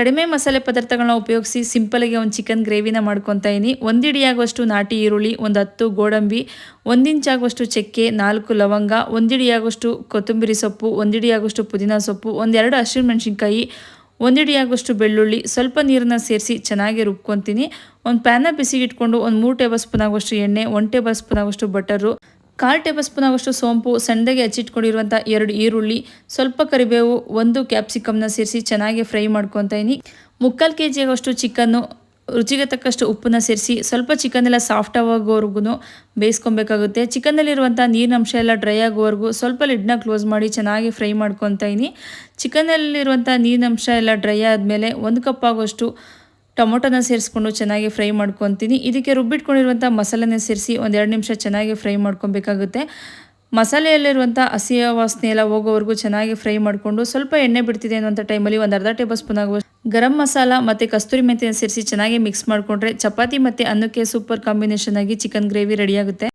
ಕಡಿಮೆ ಮಸಾಲೆ ಪದಾರ್ಥಗಳನ್ನ ಉಪಯೋಗಿಸಿ ಸಿಂಪಲ್ಗೆ ಒಂದು ಚಿಕನ್ ಗ್ರೇವಿನ ಮಾಡ್ಕೊತಾ ಇದ್ದೀನಿ. 1 ಹಿಡಿಯಾಗುವಷ್ಟು ನಾಟಿ ಈರುಳ್ಳಿ, ಒಂದು 10 ಗೋಡಂಬಿ, 1 ಇಂಚಾಗುವಷ್ಟು ಚಕ್ಕೆ, 4 ಲವಂಗ, 1 ಹಿಡಿಯಾಗುವಷ್ಟು ಕೊತ್ತಂಬರಿ ಸೊಪ್ಪು, 1 ಹಿಡಿಯಾಗುವಷ್ಟು ಪುದೀನ ಸೊಪ್ಪು, 1-2 ಹಸಿಮೆಣಸಿನ್ಕಾಯಿ, 1 ಹಿಡಿಯಾಗುವಷ್ಟು ಬೆಳ್ಳುಳ್ಳಿ, ಸ್ವಲ್ಪ ನೀರನ್ನ ಸೇರಿಸಿ ಚೆನ್ನಾಗಿ ರುಬ್ಕೊತೀನಿ. ಒಂದು ಪ್ಯಾನ್ನ ಬಿಸಿಗೆ ಇಟ್ಕೊಂಡು ಒಂದು 3 ಟೇಬಲ್ ಸ್ಪೂನ್ ಆಗುವಷ್ಟು ಎಣ್ಣೆ, 1 ಟೇಬಲ್ ಸ್ಪೂನ್ ಆಗುವಷ್ಟು ಬಟರು, 1/4 ಟೇಬಲ್ ಸ್ಪೂನ್ ಆಗುವಷ್ಟು ಸೋಂಪು, ಸಣ್ಣದಾಗಿ ಹಚ್ಚಿಟ್ಕೊಂಡಿರುವಂಥ 2 ಈರುಳ್ಳಿ, ಸ್ವಲ್ಪ ಕರಿಬೇವು, 1 ಕ್ಯಾಪ್ಸಿಕಮ್ನ ಸೇರಿಸಿ ಚೆನ್ನಾಗಿ ಫ್ರೈ ಮಾಡ್ಕೊತಾ ಇದ್ದೀನಿ. 3/4 kg ಆಗುವಷ್ಟು ಚಿಕನ್ನು, ರುಚಿಗೆ ತಕ್ಕಷ್ಟು ಉಪ್ಪನ್ನ ಸೇರಿಸಿ ಸ್ವಲ್ಪ ಚಿಕನ್ ಎಲ್ಲ ಸಾಫ್ಟ್ ಆಗೋವರೆಗೂ ಬೇಯಿಸ್ಕೊಬೇಕಾಗುತ್ತೆ. ಚಿಕನ್ನಲ್ಲಿರುವಂಥ ನೀರಿನಂಶ ಎಲ್ಲ ಡ್ರೈ ಆಗೋವರೆಗೂ ಸ್ವಲ್ಪ ಲಿಡ್ನ ಕ್ಲೋಸ್ ಮಾಡಿ ಚೆನ್ನಾಗಿ ಫ್ರೈ ಮಾಡ್ಕೊತಾ ಇದ್ದೀನಿ. ಚಿಕನ್ನಲ್ಲಿರುವಂಥ ನೀರಿನಂಶ ಎಲ್ಲ ಡ್ರೈ ಆದಮೇಲೆ 1 ಕಪ್ ಆಗುವಷ್ಟು ಟೊಮೊಟೊನ ಸೇರಿಸ್ಕೊಂಡು ಚೆನ್ನಾಗಿ ಫ್ರೈ ಮಾಡ್ಕೊತೀನಿ. ಇದಕ್ಕೆ ರುಬ್ಬಿಟ್ಕೊಂಡಿರುವಂಥ ಮಸಾಲೆನ ಸೇರಿಸಿ 1-2 ನಿಮಿಷ ಚೆನ್ನಾಗಿ ಫ್ರೈ ಮಾಡ್ಕೊಬೇಕಾಗುತ್ತೆ. ಮಸಾಲೆಯಲ್ಲಿರುವಂಥ ಹಸಿ ವಾಸನೆ ಎಲ್ಲ ಹೋಗೋವರೆಗೂ ಚೆನ್ನಾಗಿ ಫ್ರೈ ಮಾಡಿಕೊಂಡು ಸ್ವಲ್ಪ ಎಣ್ಣೆ ಬಿಡ್ತಿದೆ ಅನ್ನೋಂಥ ಟೈಮಲ್ಲಿ 1/2 ಟೇಬಲ್ ಸ್ಪೂನ್ ಆಗುವಷ್ಟು ಗರಂ ಮಸಾಲ ಮತ್ತು ಕಸ್ತೂರಿ ಮೆಂತ್ಯನ ಸೇರಿಸಿ ಚೆನ್ನಾಗಿ ಮಿಕ್ಸ್ ಮಾಡಿಕೊಂಡ್ರೆ ಚಪಾತಿ ಮತ್ತು ಅನ್ನಕ್ಕೆ ಸೂಪರ್ ಕಾಂಬಿನೇಷನ್ ಆಗಿ ಚಿಕನ್ ಗ್ರೇವಿ ರೆಡಿಯಾಗುತ್ತೆ.